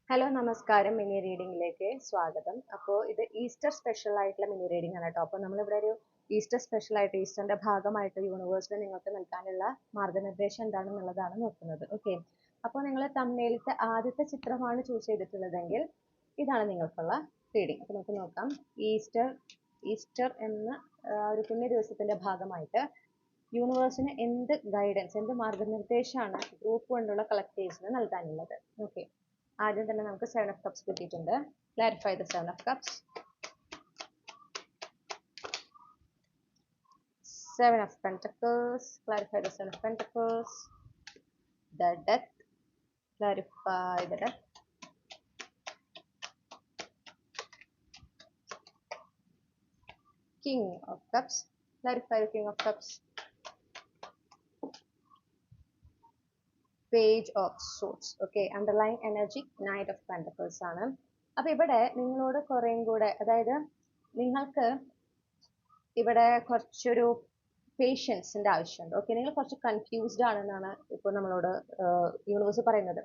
Hello നമസ്കാരം mini റീഡിങ്ങിലേക്ക് സ്വാഗതം. അപ്പോൾ ഇത് ഈസ്റ്റർ സ്പെഷ്യൽ ആയിട്ടുള്ള മിനി റീഡിംഗ് ആണ് കേട്ടോ. അപ്പോൾ നമ്മളിവിടെ ഒരു ഈസ്റ്റർ സ്പെഷ്യൽ ആയിട്ട് ഈസ്റ്ററിന്റെ ഭാഗമായിട്ട് യൂണിവേഴ്സിന് നിങ്ങൾക്ക് നൽകാനുള്ള മാർഗനിർദ്ദേശം എന്താണെന്നുള്ളതാണ് നോക്കുന്നത്. ഓക്കെ, അപ്പോൾ നിങ്ങൾ തമ്മിലത്തെ ആദ്യത്തെ ചിത്രമാണ് ചൂസ് ചെയ്തിട്ടുള്ളതെങ്കിൽ ഇതാണ് നിങ്ങൾക്കുള്ള റീഡിംഗ്. അപ്പോൾ നമുക്ക് നോക്കാം. ഈസ്റ്റർ ഈസ്റ്റർ എന്ന ഒരു പുണ്യ ദിവസത്തിന്റെ ഭാഗമായിട്ട് യൂണിവേഴ്സിന് എന്ത് ഗൈഡൻസ്, എന്ത് മാർഗനിർദ്ദേശമാണ് ഗ്രൂപ്പ് കൊണ്ടുള്ള കളക്ടീവ്സിന് നൽകാനുള്ളത്. ഓക്കെ, ആദ്യം തന്നെ നമുക്ക് 7 of cups കിട്ടിയിട്ടുണ്ട്. Clarify the 7 of cups. 7 of pentacles. Clarify the 7 of pentacles. The death. Clarify the death. King of cups. Clarify the king of cups. Page of swords. Okay, underlying energy knight of pentacles ആണ്. അപ്പൊ ഇവിടെ നിങ്ങളോട് കുറേയും കൂടെ, അതായത് നിങ്ങൾക്ക് ഇവിടെ കുറച്ചൊരു പേഷ്യൻസിന്റെ ആവശ്യമുണ്ട്. ഓക്കെ, നിങ്ങൾ കുറച്ച് കൺഫ്യൂസ്ഡ് ആണെന്നാണ് ഇപ്പോൾ നമ്മളോട് യൂണിവേഴ്സ് പറയുന്നത്.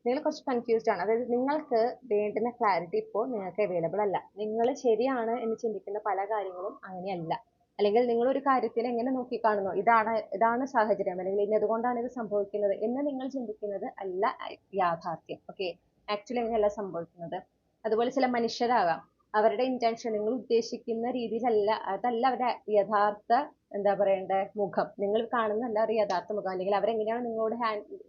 നിങ്ങൾ കുറച്ച് കൺഫ്യൂസ്ഡ് ആണ്, അതായത് നിങ്ങൾക്ക് വേണ്ടുന്ന ക്ലാരിറ്റി ഇപ്പോൾ നിങ്ങൾക്ക് അവൈലബിൾ അല്ല. നിങ്ങൾ ശരിയാണ് എന്ന് ചിന്തിക്കുന്ന പല കാര്യങ്ങളും അങ്ങനെയല്ല. അല്ലെങ്കിൽ നിങ്ങൾ ഒരു കാര്യത്തിൽ എങ്ങനെ നോക്കിക്കാണുന്നു, ഇതാണ് സാഹചര്യം, അല്ലെങ്കിൽ ഇന്നതുകൊണ്ടാണ് ഇത് സംഭവിക്കുന്നത് എന്ന് നിങ്ങൾ ചിന്തിക്കുന്നത് അല്ല യാഥാർത്ഥ്യം. ഓക്കെ, ആക്ച്വലി അങ്ങനെയല്ല സംഭവിക്കുന്നത്. അതുപോലെ ചില മനുഷ്യരാകാം, അവരുടെ ഇന്റൻഷൻ നിങ്ങൾ ഉദ്ദേശിക്കുന്ന രീതിയിലല്ല, അതല്ല അവരുടെ യഥാർത്ഥ എന്താ പറയണ്ടേ മുഖം. നിങ്ങൾ കാണുന്നതല്ല അവരുടെ യഥാർത്ഥ മുഖം, അല്ലെങ്കിൽ അവരെങ്ങനെയാണ് നിങ്ങളോട്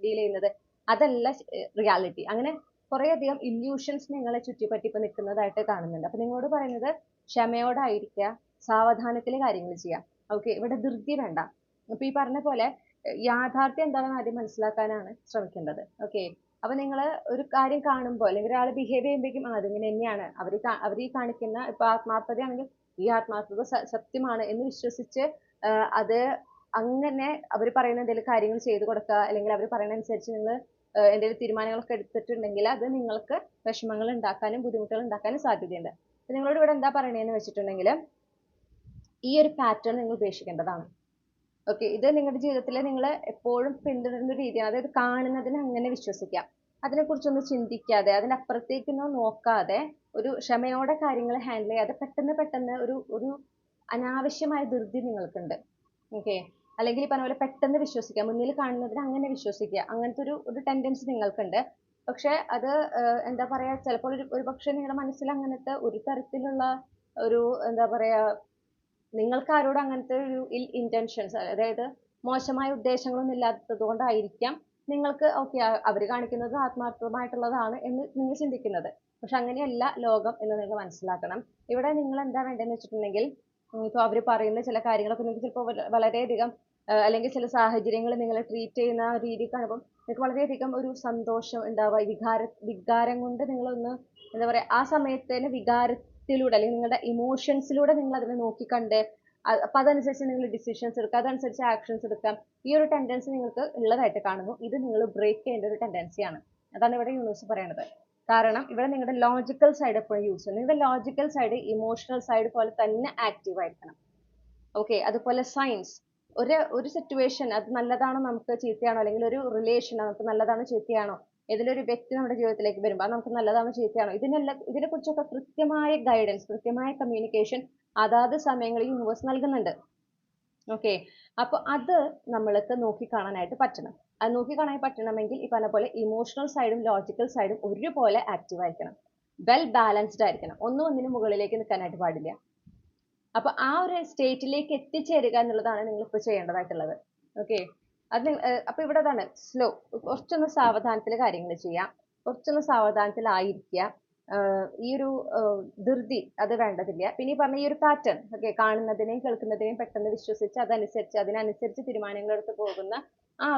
ഡീൽ ചെയ്യുന്നത് അതല്ല റിയാലിറ്റി. അങ്ങനെ കുറേയധികം ഇല്യൂഷൻസ് നിങ്ങളെ ചുറ്റിപ്പറ്റി ഇപ്പൊ നിൽക്കുന്നതായിട്ട് കാണുന്നുണ്ട്. അപ്പൊ നിങ്ങളോട് പറയുന്നത് ക്ഷമയോടായിരിക്കുക, സാവധാനത്തിൽ കാര്യങ്ങൾ ചെയ്യാം. ഓക്കെ, ഇവിടെ ധൃതി വേണ്ട. അപ്പൊ ഈ പറഞ്ഞ പോലെ യാഥാർത്ഥ്യം എന്താണെന്ന് ആദ്യം മനസ്സിലാക്കാനാണ് ശ്രമിക്കേണ്ടത്. ഓക്കെ, അപ്പൊ നിങ്ങൾ ഒരു കാര്യം കാണുമ്പോൾ അല്ലെങ്കിൽ ഒരാൾ ബിഹേവ് ചെയ്യുമ്പോഴേക്കും അതിങ്ങനെ തന്നെയാണ് അവർ ഈ കാണിക്കുന്ന, ഇപ്പൊ ആത്മാർത്ഥതയാണെങ്കിൽ ഈ ആത്മാർത്ഥത സത്യമാണ് എന്ന് വിശ്വസിച്ച് അത് അങ്ങനെ അവർ പറയുന്ന എന്തെങ്കിലും കാര്യങ്ങൾ ചെയ്തു കൊടുക്കുക, അല്ലെങ്കിൽ അവർ പറയുന്ന അനുസരിച്ച് നിങ്ങൾ എന്തെങ്കിലും തീരുമാനങ്ങളൊക്കെ എടുത്തിട്ടുണ്ടെങ്കിൽ അത് നിങ്ങൾക്ക് വിഷമങ്ങൾ ഉണ്ടാക്കാനും ബുദ്ധിമുട്ടുകൾ ഉണ്ടാക്കാനും സാധ്യതയുണ്ട്. അപ്പൊ നിങ്ങളോട് ഇവിടെ എന്താ പറയണേന്ന് വെച്ചിട്ടുണ്ടെങ്കിൽ ഈ ഒരു പാറ്റേൺ നിങ്ങൾ ഉപേക്ഷിക്കേണ്ടതാണ്. ഓക്കെ, ഇത് നിങ്ങളുടെ ജീവിതത്തിൽ നിങ്ങൾ എപ്പോഴും പിന്തുടരുന്ന രീതിയാണ്. അതായത് കാണുന്നതിന് അങ്ങനെ വിശ്വസിക്കാം, അതിനെക്കുറിച്ചൊന്നും ചിന്തിക്കാതെ അതിനപ്പുറത്തേക്കൊന്നും നോക്കാതെ ഒരു ക്ഷമയോടെ കാര്യങ്ങൾ ഹാൻഡിൽ ചെയ്യാതെ പെട്ടെന്ന് ഒരു അനാവശ്യമായ ധൃതി നിങ്ങൾക്കുണ്ട്. ഓക്കെ, അല്ലെങ്കിൽ ഈ പറഞ്ഞ പോലെ പെട്ടെന്ന് വിശ്വസിക്കുക, മുന്നിൽ കാണുന്നതിന് അങ്ങനെ വിശ്വസിക്കുക, അങ്ങനത്തെ ഒരു ടെൻഡൻസി നിങ്ങൾക്കുണ്ട്. പക്ഷെ അത് എന്താ പറയാ, ചിലപ്പോൾ ഒരു പക്ഷെ നിങ്ങളുടെ മനസ്സിൽ അങ്ങനത്തെ ഒരു തരത്തിലുള്ള ഒരു എന്താ പറയാ, നിങ്ങൾക്ക് ആരോടും അങ്ങനത്തെ ഒരു ഇൽ ഇന്റൻഷൻസ്, അതായത് മോശമായ ഉദ്ദേശങ്ങളൊന്നും ഇല്ലാത്തത് കൊണ്ടായിരിക്കാം നിങ്ങൾക്ക് ഓക്കെ അവർ കാണിക്കുന്നത് ആത്മാർത്ഥമായിട്ടുള്ളതാണ് എന്ന് നിങ്ങൾ ചിന്തിക്കുന്നത്. പക്ഷെ അങ്ങനെയല്ല ലോകം എന്ന് നിങ്ങൾ മനസ്സിലാക്കണം. ഇവിടെ നിങ്ങൾ എന്താ വേണ്ടതെന്ന് വെച്ചിട്ടുണ്ടെങ്കിൽ, ഇപ്പോൾ അവർ പറയുന്ന ചില കാര്യങ്ങളൊക്കെ നിങ്ങൾക്ക് ചിലപ്പോൾ വളരെയധികം അല്ലെങ്കിൽ ചില സാഹചര്യങ്ങൾ നിങ്ങളെ ട്രീറ്റ് ചെയ്യുന്ന രീതി കാണുമ്പോൾ നിങ്ങൾക്ക് വളരെയധികം ഒരു സന്തോഷം ഉണ്ടാവുക, വികാരം കൊണ്ട് നിങ്ങളൊന്ന് എന്താ പറയാ, ആ സമയത്തേന് വികാരത്തിലൂടെ അല്ലെങ്കിൽ നിങ്ങളുടെ ഇമോഷൻസിലൂടെ നിങ്ങൾ അതിനെ നോക്കിക്കണ്ട് അപ്പൊ അതനുസരിച്ച് നിങ്ങൾ ഡിസിഷൻസ് എടുക്കുക, അതനുസരിച്ച് ആക്ഷൻസ് എടുക്കാം. ഈ ഒരു ടെൻഡൻസി നിങ്ങൾക്ക് ഉള്ളതായിട്ട് കാണുന്നു. ഇത് നിങ്ങൾ ബ്രേക്ക് ചെയ്യേണ്ട ഒരു ടെൻഡൻസിയാണ്. അതാണ് ഇവിടെ യൂണിവേഴ്സ് പറയുന്നത്. കാരണം ഇവിടെ നിങ്ങളുടെ ലോജിക്കൽ സൈഡ് എപ്പോഴും യൂസ് ചെയ്യും. നിങ്ങളുടെ ലോജിക്കൽ സൈഡ് ഇമോഷണൽ സൈഡ് പോലെ തന്നെ ആക്റ്റീവ് ആയിരിക്കണം. ഓക്കെ, അതുപോലെ സയൻസ്, ഒരു സിറ്റുവേഷൻ അത് നല്ലതാണോ നമുക്ക് ചീത്തയാണോ, അല്ലെങ്കിൽ ഒരു റിലേഷൻ നമുക്ക് നല്ലതാണോ ചീത്തയാണോ, ഏതെങ്കിലും ഒരു വ്യക്തി നമ്മുടെ ജീവിതത്തിലേക്ക് വരുമ്പോൾ അത് നമുക്ക് നല്ലതാണോ ചീത്തയാണോ, ഇതിനെക്കുറിച്ചൊക്കെ കൃത്യമായ ഗൈഡൻസ്, കൃത്യമായ കമ്മ്യൂണിക്കേഷൻ അതാത് സമയങ്ങളിൽ യൂണിവേഴ്സ് നൽകുന്നുണ്ട്. ഓക്കെ, അപ്പൊ അത് നമ്മൾക്ക് നോക്കിക്കാണാനായിട്ട് പറ്റണം. അത് നോക്കിക്കാണാൻ പറ്റണമെങ്കിൽ ഈ പറഞ്ഞ പോലെ ഇമോഷണൽ സൈഡും ലോജിക്കൽ സൈഡും ഒരുപോലെ ആക്റ്റീവ് ആയിരിക്കണം, വെൽ ബാലൻസ്ഡ് ആയിരിക്കണം. ഒന്നിനും മുകളിലേക്ക് നിൽക്കാനായിട്ട് പാടില്ല. അപ്പൊ ആ ഒരു സ്റ്റേറ്റിലേക്ക് എത്തിച്ചേരുക എന്നുള്ളതാണ് നിങ്ങൾ ഇപ്പോൾ ചെയ്യേണ്ടതായിട്ടുള്ളത്. ഓക്കെ, അപ്പൊ ഇവിടെ അതാണ് സ്ലോ, കുറച്ചൊന്ന് സാവധാനത്തിൽ കാര്യങ്ങൾ ചെയ്യാം, കുറച്ചൊന്ന് സാവധാനത്തിലായിരിക്കുക. ഈ ഒരു ധൃതി അത് വേണ്ടതില്ല. പിന്നെ ഈ പറഞ്ഞ ഈ ഒരു പാറ്റേൺ, ഓക്കെ, കാണുന്നതിനെയും കേൾക്കുന്നതിനെയും പെട്ടെന്ന് വിശ്വസിച്ച് അതിനനുസരിച്ച് തീരുമാനങ്ങൾ എടുത്ത് പോകുന്ന ആ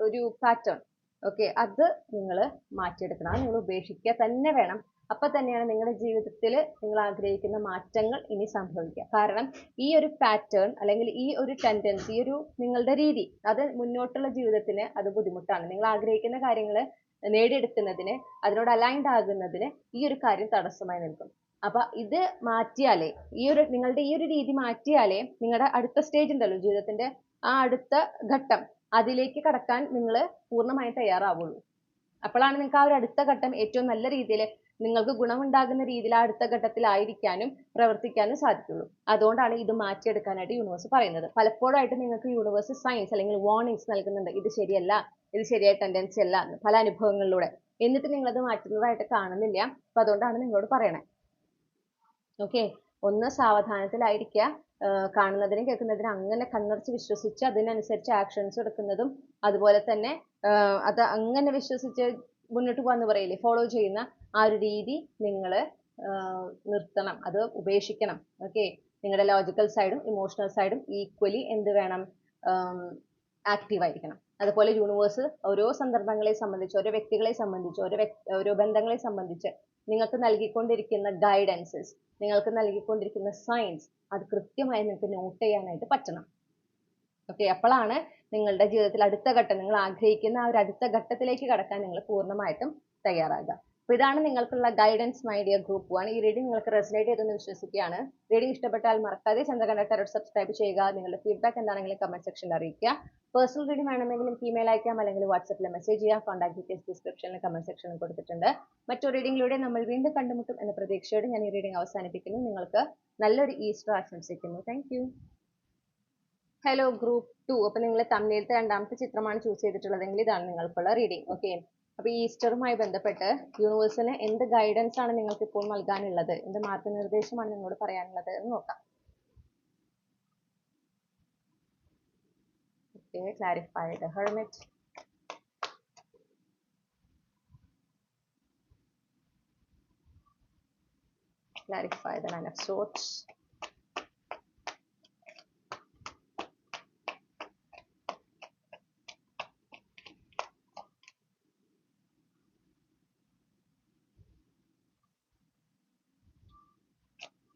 ഒരു പാറ്റേൺ, ഓക്കെ, അത് നിങ്ങൾ മാറ്റിയെടുക്കണം, നിങ്ങൾ ഉപേക്ഷിക്കുക തന്നെ വേണം. അപ്പൊ തന്നെയാണ് നിങ്ങളുടെ ജീവിതത്തിൽ നിങ്ങൾ ആഗ്രഹിക്കുന്ന മാറ്റങ്ങൾ ഇനി സംഭവിക്കുക. കാരണം ഈ ഒരു പാറ്റേൺ അല്ലെങ്കിൽ ഈ ഒരു ടെൻഡൻസി, ഈ ഒരു നിങ്ങളുടെ രീതി അത് മുന്നോട്ടുള്ള ജീവിതത്തിന് അത് ബുദ്ധിമുട്ടാണ്. നിങ്ങൾ ആഗ്രഹിക്കുന്ന കാര്യങ്ങൾ നേടിയെടുക്കുന്നതിന്, അതിനോട് അലൈൻഡ് ആകുന്നതിന് ഈ ഒരു കാര്യം തടസ്സമായി നിൽക്കും. അപ്പൊ ഇത് മാറ്റിയാലേ, നിങ്ങളുടെ ഈ ഒരു രീതി മാറ്റിയാലേ നിങ്ങളുടെ അടുത്ത സ്റ്റേജ് ഉണ്ടല്ലോ ജീവിതത്തിന്റെ, ആ അടുത്ത ഘട്ടം അതിലേക്ക് കടക്കാൻ നിങ്ങൾ പൂർണ്ണമായും തയ്യാറാവുള്ളൂ. അപ്പോഴാണ് നിങ്ങൾക്ക് ആ ഒരു അടുത്ത ഘട്ടം ഏറ്റവും നല്ല രീതിയിൽ നിങ്ങൾക്ക് ഗുണമുണ്ടാകുന്ന രീതിയിൽ ആ അടുത്ത ഘട്ടത്തിലായിരിക്കാനും പ്രവർത്തിക്കാനും സാധിക്കുള്ളൂ. അതുകൊണ്ടാണ് ഇത് മാറ്റിയെടുക്കാനായിട്ട് യൂണിവേഴ്സ് പറയുന്നത്. പലപ്പോഴായിട്ട് നിങ്ങൾക്ക് യൂണിവേഴ്സ് സയൻസ് അല്ലെങ്കിൽ വാർണിങ്സ് നൽകുന്നുണ്ട്, ഇത് ശരിയല്ല, ഇത് ശരിയായ ടെൻഡൻസി അല്ല, പല അനുഭവങ്ങളിലൂടെ. എന്നിട്ട് നിങ്ങളത് മാറ്റുന്നതായിട്ട് കാണുന്നില്ല. അപ്പൊ അതുകൊണ്ടാണ് നിങ്ങളോട് പറയണേ. ഓക്കെ, ഒന്ന് സാവധാനത്തിലായിരിക്കുക. കാണുന്നതിനും കേൾക്കുന്നതിനും അങ്ങനെ കണ്ണടച്ച് വിശ്വസിച്ച് അതിനനുസരിച്ച് ആക്ഷൻസ് എടുക്കുന്നതും, അതുപോലെ തന്നെ അത് അങ്ങനെ വിശ്വസിച്ച് മുന്നോട്ട് പോകാന്ന് പറയില്ലേ, ഫോളോ ചെയ്യുന്ന ആ ഒരു രീതി നിങ്ങൾ നിർത്തണം, അത് ഉപേക്ഷിക്കണം. ഓക്കെ, നിങ്ങളുടെ ലോജിക്കൽ സൈഡും ഇമോഷണൽ സൈഡും ഈക്വലി എന്ത് വേണം, ആക്റ്റീവ് ആയിരിക്കണം. അതുപോലെ യൂണിവേഴ്സ് ഓരോ സന്ദർഭങ്ങളെ സംബന്ധിച്ച്, ഓരോ വ്യക്തികളെ സംബന്ധിച്ച്, ഓരോ ബന്ധങ്ങളെ സംബന്ധിച്ച് നിങ്ങൾക്ക് നൽകിക്കൊണ്ടിരിക്കുന്ന ഗൈഡൻസസ്, നിങ്ങൾക്ക് നൽകിക്കൊണ്ടിരിക്കുന്ന സയൻസ്, അത് കൃത്യമായി നിങ്ങൾക്ക് നോട്ട് ചെയ്യാനായിട്ട് പറ്റണം. ഓക്കെ, അപ്പോഴാണ് നിങ്ങളുടെ ജീവിതത്തിൽ അടുത്ത ഘട്ടം, നിങ്ങൾ ആഗ്രഹിക്കുന്ന ആ ഒരു അടുത്ത ഘട്ടത്തിലേക്ക് കടക്കാൻ നിങ്ങൾ പൂർണ്ണമായിട്ടും തയ്യാറാകുക. അപ്പൊ ഇതാണ് നിങ്ങൾക്കുള്ള ഗൈഡൻസ് മൈ ഡിയർ ഗ്രൂപ്പ് 1. ഈ റീഡിംഗ് നിങ്ങൾക്ക് റെസനേറ്റ് ചെയ്തെന്ന് വിശ്വസിക്കുകയാണ്. റീഡിംഗ് ഇഷ്ടപ്പെട്ടാൽ മറക്കാതെ ചന്ദ്രകണ്ഠ ടാരോട്ട് സബ്സ്ക്രൈബ് ചെയ്യുക. നിങ്ങളുടെ ഫീഡ്ബാക്ക് എന്താണെങ്കിലും കമന്റ് സെക്ഷനിൽ അറിയിക്കുക. പേഴ്സണൽ റീഡിംഗ് വേണമെങ്കിലും ഇമെയിൽ അയക്കാം, അല്ലെങ്കിൽ വാട്സാപ്പിൽ മെസ്സേജ് ചെയ്യാം. കോൺടാക്ട് ഡീറ്റെയിൽസ് ഡിസ്ക്രിപ്ഷനിൽ കമന്റ് സെക്ഷനിൽ കൊടുത്തിട്ടുണ്ട്. മറ്റൊരു റീഡിംഗിലൂടെ നമ്മൾ വീണ്ടും കണ്ടുമുട്ടും എന്ന പ്രതീക്ഷയോടെ ഞാൻ ഈ റീഡിംഗ് അവസാനിപ്പിക്കുന്നു. നിങ്ങൾക്ക് നല്ലൊരു ഈസ്റ്റർ ആശംസിക്കുന്നു. Thank you. Hello group 2. അപ്പൊ നിങ്ങൾ തമ്മിലത്തെ രണ്ടാമത്തെ ചിത്രമാണ് ചൂസ് ചെയ്തിട്ടുള്ളതെങ്കിൽ ഇതാണ് നിങ്ങൾക്കുള്ള റീഡിംഗ്. ഓക്കെ, അപ്പൊ ഈസ്റ്ററുമായി ബന്ധപ്പെട്ട് യൂണിവേഴ്സിന് എന്ത് ഗൈഡൻസ് ആണ് നിങ്ങൾക്ക് ഇപ്പോൾ നൽകാനുള്ളത്, എന്ത് മാർഗനിർദ്ദേശമാണ് നിങ്ങളോട് പറയാനുള്ളത് എന്ന് നോക്കാം. Okay, clarify the hermit, clarify the Nine of Swords,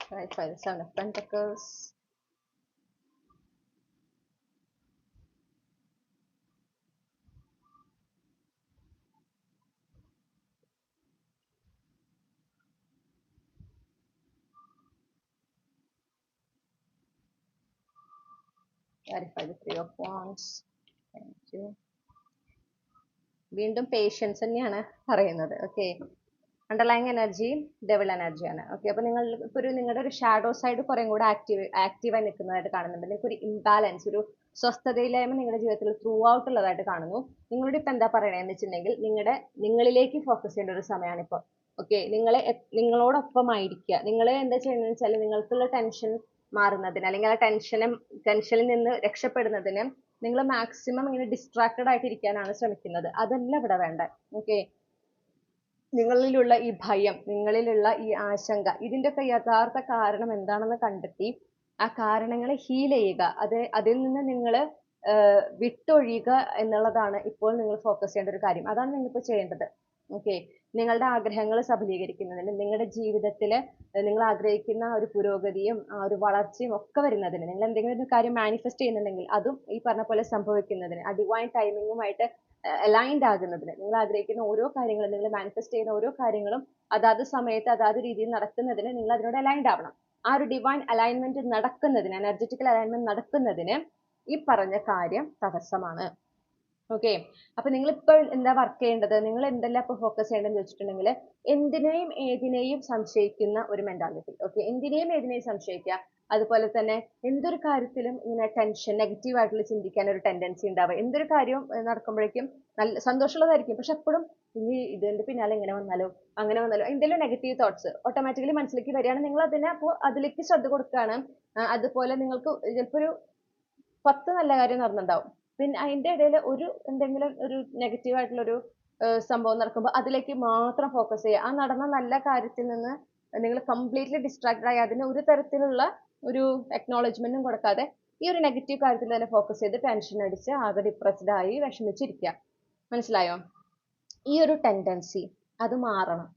clarify the Seven of Pentacles, clarify the Three of Wands. Thank you. വീണ്ടും പേഷ്യൻസ് തന്നെയാണ് പറയുന്നത്. ഓക്കെ, അണ്ടർലൈങ് എനർജി ഡെവിൾ എനർജിയാണ്. ഓക്കെ, അപ്പൊ നിങ്ങൾ ഇപ്പൊ നിങ്ങളുടെ ഒരു ഷാഡോ സൈഡ് കുറേ കൂടെ ആക്റ്റീവായി നിൽക്കുന്നതായിട്ട് കാണുന്നുണ്ട്. നിങ്ങൾക്ക് ഒരു ഇംബാലൻസ്, ഒരു സ്വസ്ഥതയില്ലായ്മ നിങ്ങളുടെ ജീവിതത്തിൽ ത്രൂ ഔട്ട് ഉള്ളതായിട്ട് കാണുന്നു. നിങ്ങളോട് ഇപ്പൊ എന്താ പറയണതെന്ന് വെച്ചിട്ടുണ്ടെങ്കിൽ നിങ്ങളിലേക്ക് ഫോക്കസ് ചെയ്യേണ്ട ഒരു സമയമാണ് ഇപ്പോൾ. ഓക്കെ, നിങ്ങളോടൊപ്പമായിരിക്കുക. നിങ്ങൾ എന്താ ചെയ്യുന്നതെന്ന് വെച്ചാൽ നിങ്ങൾക്കുള്ള ടെൻഷൻ മാറുന്നതിന്, അല്ലെങ്കിൽ ആ ടെൻഷനിൽ നിന്ന് രക്ഷപ്പെടുന്നതിന് നിങ്ങൾ മാക്സിമം ഇങ്ങനെ ഡിസ്ട്രാക്റ്റഡ് ആയിട്ട് ഇരിക്കാനാണ് ശ്രമിക്കുന്നത്. അതല്ല ഇവിടെ വേണ്ടത്. ഓക്കെ, നിങ്ങളിലുള്ള ഈ ഭയം, നിങ്ങളിലുള്ള ഈ ആശങ്ക, ഇതിൻ്റെയൊക്കെ യഥാർത്ഥ കാരണം എന്താണെന്ന് കണ്ടെത്തി ആ കാരണങ്ങളെ ഹീൽ ചെയ്യുക. അതിൽ നിന്ന് നിങ്ങൾ വിട്ടൊഴിയുക എന്നുള്ളതാണ് ഇപ്പോൾ നിങ്ങൾ ഫോക്കസ് ചെയ്യേണ്ട ഒരു കാര്യം. അതാണ് നിങ്ങളിപ്പോൾ ചെയ്യേണ്ടത്. ഓക്കെ, നിങ്ങളുടെ ആഗ്രഹങ്ങൾ സഫലീകരിക്കുന്നതിന്, നിങ്ങളുടെ ജീവിതത്തിൽ നിങ്ങൾ ആഗ്രഹിക്കുന്ന ഒരു പുരോഗതിയും ആ ഒരു വളർച്ചയും ഒക്കെ വരുന്നതിന്, നിങ്ങൾ എന്തെങ്കിലും ഒരു കാര്യം മാനിഫെസ്റ്റ് ചെയ്യുന്നുണ്ടെങ്കിൽ അതും ഈ പറഞ്ഞ പോലെ സംഭവിക്കുന്നതിന്, ആ ഡിവൈൻ ടൈമിങ്ങുമായിട്ട് അലൈൻഡ് ആകുന്നതിന്, നിങ്ങൾ ആഗ്രഹിക്കുന്ന ഓരോ കാര്യങ്ങളും, നിങ്ങൾ മാനിഫെസ്റ്റ് ചെയ്യുന്ന ഓരോ കാര്യങ്ങളും അതാത് സമയത്ത് അതാത് രീതിയിൽ നടക്കുന്നതിന് നിങ്ങൾ അതിനോട് അലൈൻഡ് ആവണം. ആ ഒരു ഡിവൈൻ അലൈൻമെന്റ് നടക്കുന്നതിന്, എനർജറ്റിക്കൽ അലൈൻമെന്റ് നടക്കുന്നതിന് ഈ പറഞ്ഞ കാര്യം തടസ്സമാണ്. ഓക്കെ, അപ്പൊ നിങ്ങൾ ഇപ്പോൾ എന്താ വർക്ക് ചെയ്യേണ്ടത്, നിങ്ങൾ എന്തെല്ലാം ഇപ്പൊ ഫോക്കസ് ചെയ്യേണ്ടതെന്ന് വെച്ചിട്ടുണ്ടെങ്കിൽ എന്തിനേയും ഏതിനേയും സംശയിക്കുന്ന ഒരു മെന്റാലിറ്റി. ഓക്കെ, എന്തിനേയും ഏതിനേയും സംശയിക്കുക. അതുപോലെ തന്നെ എന്തൊരു കാര്യത്തിലും ഇങ്ങനെ ടെൻഷൻ, നെഗറ്റീവ് ആയിട്ടുള്ള ചിന്തിക്കാൻ ഒരു ടെൻഡൻസി ഉണ്ടാവുക. എന്തൊരു കാര്യവും നടക്കുമ്പോഴേക്കും നല്ല സന്തോഷമുള്ളതായിരിക്കും, പക്ഷെ എപ്പോഴും ഇനി ഇതിന്റെ പിന്നാലെ ഇങ്ങനെ വന്നാലോ അങ്ങനെ വന്നാലോ, എന്തെങ്കിലും നെഗറ്റീവ് തോട്ട്സ് ഓട്ടോമാറ്റിക്കലി മനസ്സിലേക്ക് വരികയാണ്. നിങ്ങൾ അപ്പോൾ അതിലേക്ക് ശ്രദ്ധ കൊടുക്കുകയാണ്. അതുപോലെ നിങ്ങൾക്ക് ചിലപ്പോൾ ഒരു 10 നല്ല കാര്യം നടന്നിട്ടുണ്ടാവും, പിന്നെ അതിന്റെ ഇടയിൽ എന്തെങ്കിലും ഒരു നെഗറ്റീവ് ആയിട്ടുള്ള ഒരു സംഭവം നടക്കുമ്പോൾ അതിലേക്ക് മാത്രം ഫോക്കസ് ചെയ്യുക. ആ നടന്ന നല്ല കാര്യത്തിൽ നിന്ന് നിങ്ങൾ കംപ്ലീറ്റ്ലി ഡിസ്ട്രാക്റ്റഡ് ആയി അതിന് ഒരു തരത്തിലുള്ള ഒരു അക്നോളജ്മെന്റും കൊടുക്കാതെ ഈ ഒരു നെഗറ്റീവ് കാര്യത്തിൽ തന്നെ ഫോക്കസ് ചെയ്ത് ടെൻഷൻ അടിച്ച് ആകെ ഡിപ്രസ്ഡ് ആയി വിഷമിച്ചിരിക്കുക. മനസ്സിലായോ? ഈ ഒരു ടെൻഡൻസി അത് മാറണം.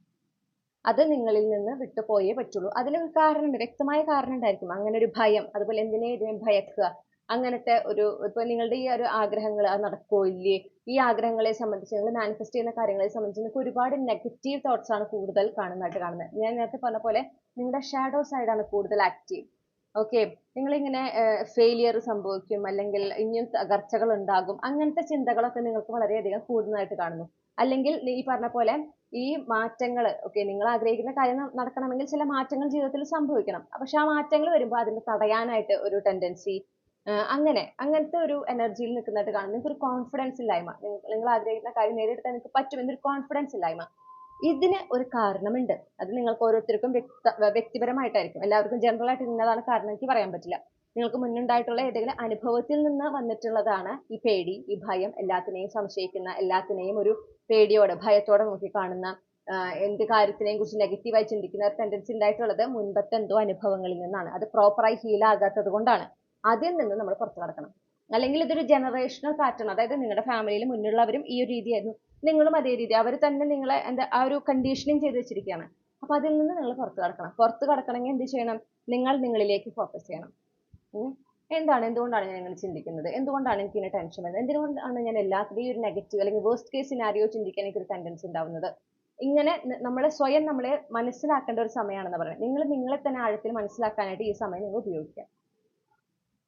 അത് നിങ്ങളിൽ നിന്ന് വിട്ടുപോയേ പറ്റുള്ളൂ. അതിനൊരു കാരണമുണ്ട്, വ്യക്തമായ കാരണം ഉണ്ടായിരിക്കും. അങ്ങനെ ഒരു ഭയം, അതുപോലെ എന്തിനേയും ഭയക്കുക, അങ്ങനത്തെ ഒരു ഇപ്പൊ നിങ്ങളുടെ ഈ ഒരു ആഗ്രഹങ്ങൾ അത് നടക്കോ ഇല്ലേ, ഈ ആഗ്രഹങ്ങളെ സംബന്ധിച്ച് നിങ്ങൾ മാനിഫെസ്റ്റ് ചെയ്യുന്ന കാര്യങ്ങളെ സംബന്ധിച്ച് നിങ്ങൾക്ക് ഒരുപാട് നെഗറ്റീവ് തോട്ട്സ് ആണ് കൂടുതൽ കാണുന്നത്. ഞാൻ നേരത്തെ പറഞ്ഞ പോലെ നിങ്ങളുടെ ഷാഡോ സൈഡാണ് കൂടുതൽ ആക്റ്റീവ്. ഓക്കെ, നിങ്ങളിങ്ങനെ ഫെയിലിയർ സംഭവിക്കും, അല്ലെങ്കിൽ ഇനിയും തകർച്ചകൾ ഉണ്ടാകും, അങ്ങനത്തെ ചിന്തകളൊക്കെ നിങ്ങൾക്ക് വളരെയധികം കൂടുന്നതായിട്ട് കാണുന്നു. അല്ലെങ്കിൽ ഈ പറഞ്ഞ പോലെ ഈ മാറ്റങ്ങൾ, ഓക്കെ, നിങ്ങൾ ആഗ്രഹിക്കുന്ന കാര്യം നടക്കണമെങ്കിൽ ചില മാറ്റങ്ങൾ ജീവിതത്തിൽ സംഭവിക്കണം. പക്ഷെ ആ മാറ്റങ്ങൾ വരുമ്പോൾ അതിനെ തടയാനായിട്ട് ഒരു ടെൻഡൻസി, അങ്ങനത്തെ ഒരു എനർജിയിൽ നിൽക്കുന്നതായിട്ട് കാണും. നിങ്ങൾക്ക് ഒരു കോൺഫിഡൻസ് ഇല്ലായ്മ, നിങ്ങൾ ആഗ്രഹിക്കുന്ന കാര്യം നേടിയെടുക്കാൻ നിങ്ങൾക്ക് പറ്റും എന്നൊരു കോൺഫിഡൻസ് ഇല്ലായ്മ. ഇതിന് ഒരു കാരണമുണ്ട്. അത് നിങ്ങൾക്ക് ഓരോരുത്തർക്കും വ്യക്തിപരമായിട്ടായിരിക്കും. എല്ലാവർക്കും ജനറൽ ആയിട്ട് ഇന്നതാണ് കാരണം എനിക്ക് പറയാൻ പറ്റില്ല. നിങ്ങൾക്ക് മുന്നുണ്ടായിട്ടുള്ള ഏതെങ്കിലും അനുഭവത്തിൽ നിന്ന് വന്നിട്ടുള്ളതാണ് ഈ പേടി, ഈ ഭയം, എല്ലാത്തിനെയും സംശയിക്കുന്ന, എല്ലാത്തിനെയും ഒരു പേടിയോടെ ഭയത്തോടെ നോക്കി കാണുന്ന, എന്ത് കാര്യത്തിനെയും കുറിച്ച് നെഗറ്റീവായി ചിന്തിക്കുന്ന ഒരു ടെൻഡൻസി ഉണ്ടായിട്ടുള്ളത് മുൻപത്തെ എന്തോ അനുഭവങ്ങളിൽ നിന്നാണ്. അത് പ്രോപ്പറായി ഹീൽ ആകാത്തത് കൊണ്ടാണ്. അതിൽ നിന്ന് നമ്മൾ പുറത്തു കടക്കണം. അല്ലെങ്കിൽ ഇതൊരു ജനറേഷണൽ പാറ്റേൺ, അതായത് നിങ്ങളുടെ ഫാമിലിയിൽ മുന്നുള്ളവരും ഈ ഒരു രീതിയായിരുന്നു, നിങ്ങളും അതേ രീതി, അവർ തന്നെ നിങ്ങളെ ആ ഒരു കണ്ടീഷനിങ് ചെയ്ത് വെച്ചിരിക്കുകയാണ്. അപ്പൊ അതിൽ നിന്ന് നിങ്ങൾ പുറത്തു കടക്കണം. പുറത്തു കടക്കണമെങ്കിൽ എന്ത് ചെയ്യണം? നിങ്ങൾ നിങ്ങളിലേക്ക് ഫോക്കസ് ചെയ്യണം. എന്തുകൊണ്ടാണ് ഞാൻ ഇങ്ങനെ ചിന്തിക്കുന്നത്, എന്തുകൊണ്ടാണ് എനിക്ക് ഇങ്ങനെ ടെൻഷൻ വരുന്നത്, എന്തുകൊണ്ടാണ് ഞാൻ എല്ലാത്തിനെയും ഒരു നെഗറ്റീവ് അല്ലെങ്കിൽ വേഴ്സ്റ്റ് കേസ് സിനാരിയോ ചിന്തിക്കാൻ എനിക്ക് ഒരു ടെൻഡൻസി ഉണ്ടാവുന്നത്. ഇങ്ങനെ നമ്മളെ മനസ്സിലാക്കേണ്ട ഒരു സമയമാണെന്ന് പറയുന്നത്. നിങ്ങൾ നിങ്ങളെ തന്നെ ആഴത്തിൽ മനസ്സിലാക്കാനായിട്ട് ഈ സമയം നിങ്ങൾ ഉപയോഗിക്കുക.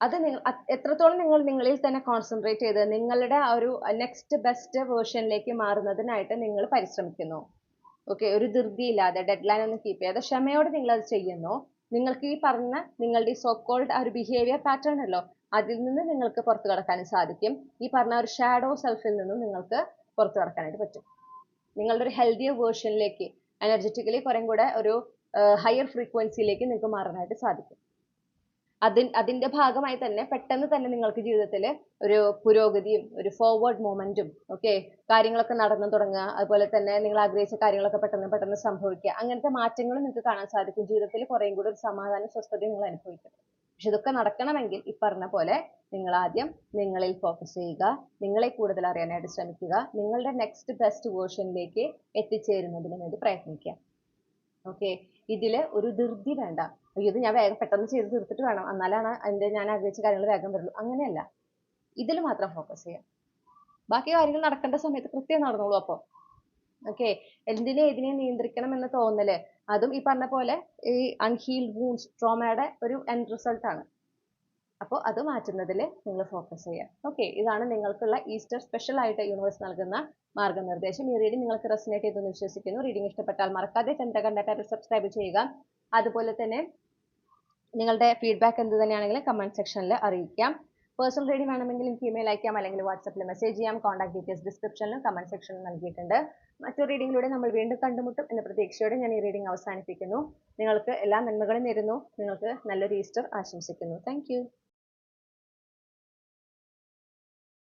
അത് എത്രത്തോളം നിങ്ങൾ നിങ്ങളിൽ തന്നെ കോൺസെൻട്രേറ്റ് ചെയ്ത് നിങ്ങളുടെ ആ ഒരു നെക്സ്റ്റ് ബെസ്റ്റ് വേർഷനിലേക്ക് മാറുന്നതിനായിട്ട് നിങ്ങൾ പരിശ്രമിക്കുന്നു. ഓക്കെ, ഒരു ധൃതിയില്ലാതെ, ഡെഡ് ലൈൻ ഒന്നും കീപ്പ് ചെയ്യാതെ ക്ഷമയോടെ നിങ്ങൾ അത് ചെയ്യുന്നു. നിങ്ങൾക്ക് ഈ പറഞ്ഞ നിങ്ങളുടെ ഈ സോ കോൾഡ് ആ ഒരു ബിഹേവിയർ പാറ്റേൺ അല്ലോ, അതിൽ നിന്ന് നിങ്ങൾക്ക് പുറത്തു കടക്കാനും സാധിക്കും. ഈ പറഞ്ഞ ഒരു ഷാഡോ സെൽഫിൽ നിന്നും നിങ്ങൾക്ക് പുറത്തു കടക്കാനായിട്ട് പറ്റും. നിങ്ങളുടെ ഒരു ഹെൽത്തിയർ വേർഷനിലേക്ക്, എനർജറ്റിക്കലി കുറേ കൂടെ ഒരു ഹയർ ഫ്രീക്വൻസിയിലേക്ക് നിങ്ങൾക്ക് മാറാനായിട്ട് സാധിക്കും. അതിന്റെ ഭാഗമായി തന്നെ പെട്ടെന്ന് തന്നെ നിങ്ങൾക്ക് ജീവിതത്തിൽ ഒരു പുരോഗതിയും ഒരു ഫോർവേഡ് മൊമെന്റും, ഓക്കെ, കാര്യങ്ങളൊക്കെ നടന്നു തുടങ്ങുക, അതുപോലെ തന്നെ നിങ്ങൾ ആഗ്രഹിച്ച കാര്യങ്ങളൊക്കെ പെട്ടെന്ന് സംഭവിക്കുക, അങ്ങനത്തെ മാറ്റങ്ങൾ നിങ്ങൾക്ക് കാണാൻ സാധിക്കും. ജീവിതത്തിൽ കുറേയും കൂടി ഒരു സമാധാന സ്വസ്ഥതയും നിങ്ങൾ അനുഭവിക്കും. പക്ഷെ ഇതൊക്കെ നടക്കണമെങ്കിൽ ഈ പറഞ്ഞ പോലെ നിങ്ങൾ ആദ്യം നിങ്ങളിൽ ഫോക്കസ് ചെയ്യുക, നിങ്ങളെ കൂടുതൽ അറിയാനായിട്ട് ശ്രമിക്കുക, നിങ്ങളുടെ നെക്സ്റ്റ് ബെസ്റ്റ് വേർഷനിലേക്ക് എത്തിച്ചേരുന്നതിന് വേണ്ടി പ്രയത്നിക്കുക. ഓക്കെ, ഇതില് ഒരു ധൃതി വേണ്ട. അയ്യോ, ഇത് ഞാൻ വേഗം പെട്ടെന്ന് ചെയ്ത് തീർത്തിട്ട് വേണം, എന്നാലാണ് ഞാൻ ആഗ്രഹിച്ച കാര്യങ്ങൾ വേഗം വരുള്ളൂ, അങ്ങനെയല്ല. ഇതിൽ മാത്രം ഫോക്കസ് ചെയ്യാം. ബാക്കി കാര്യങ്ങൾ നടക്കേണ്ട സമയത്ത് കൃത്യം നടന്നോളൂ. അപ്പൊ ഓക്കെ, ഏതിനെയും നിയന്ത്രിക്കണം എന്ന തോന്നല്, അതും ഈ പറഞ്ഞ പോലെ ഈ അൺഹീൽഡ് വൂൺസ്, ട്രോമയുടെ ഒരു എൻഡ് റിസൾട്ട് ആണ്. അപ്പോൾ അത് മാറ്റുന്നതിൽ നിങ്ങൾ ഫോക്കസ് ചെയ്യുക. ഓക്കെ, ഇതാണ് നിങ്ങൾക്കുള്ള ഈസ്റ്റർ സ്പെഷ്യൽ ആയിട്ട് യൂണിവേഴ്സ് നൽകുന്ന മാർഗ്ഗനിർദ്ദേശം. ഈ റീഡിംഗ് നിങ്ങൾക്ക് റെസനേറ്റ് ചെയ്തെന്ന് വിശ്വസിക്കുന്നു. റീഡിംഗ് ഇഷ്ടപ്പെട്ടാൽ മറക്കാതെ ചന്ദ്രകണ്ഠ സബ്സ്ക്രൈബ് ചെയ്യുക. അതുപോലെ തന്നെ നിങ്ങളുടെ ഫീഡ്ബാക്ക് എന്ത് തന്നെയാണെങ്കിലും കമന്റ് സെക്ഷനിൽ അറിയിക്കാം. പേഴ്സണൽ റീഡിംഗ് വേണമെങ്കിൽ എനിക്ക് ഇമെയിൽ അയക്കാം, അല്ലെങ്കിൽ വാട്സപ്പിൽ മെസ്സേജ് ചെയ്യാം. കോൺടാക്ട് ഡീറ്റെയിൽസ് ഡിസ്ക്രിപ്ഷനിലും കമന്റ് സെക്ഷനിലും നൽകിയിട്ടുണ്ട്. മറ്റൊരു റീഡിങ്ങിലൂടെ നമ്മൾ വീണ്ടും കണ്ടുമുട്ടും എന്ന പ്രതീക്ഷയോടെ ഞാൻ ഈ റീഡിംഗ് അവസാനിപ്പിക്കുന്നു. നിങ്ങൾക്ക് എല്ലാ നന്മകളും നേരുന്നു. നിങ്ങൾക്ക് നല്ലൊരു ഈസ്റ്റർ ആശംസിക്കുന്നു. Thank you.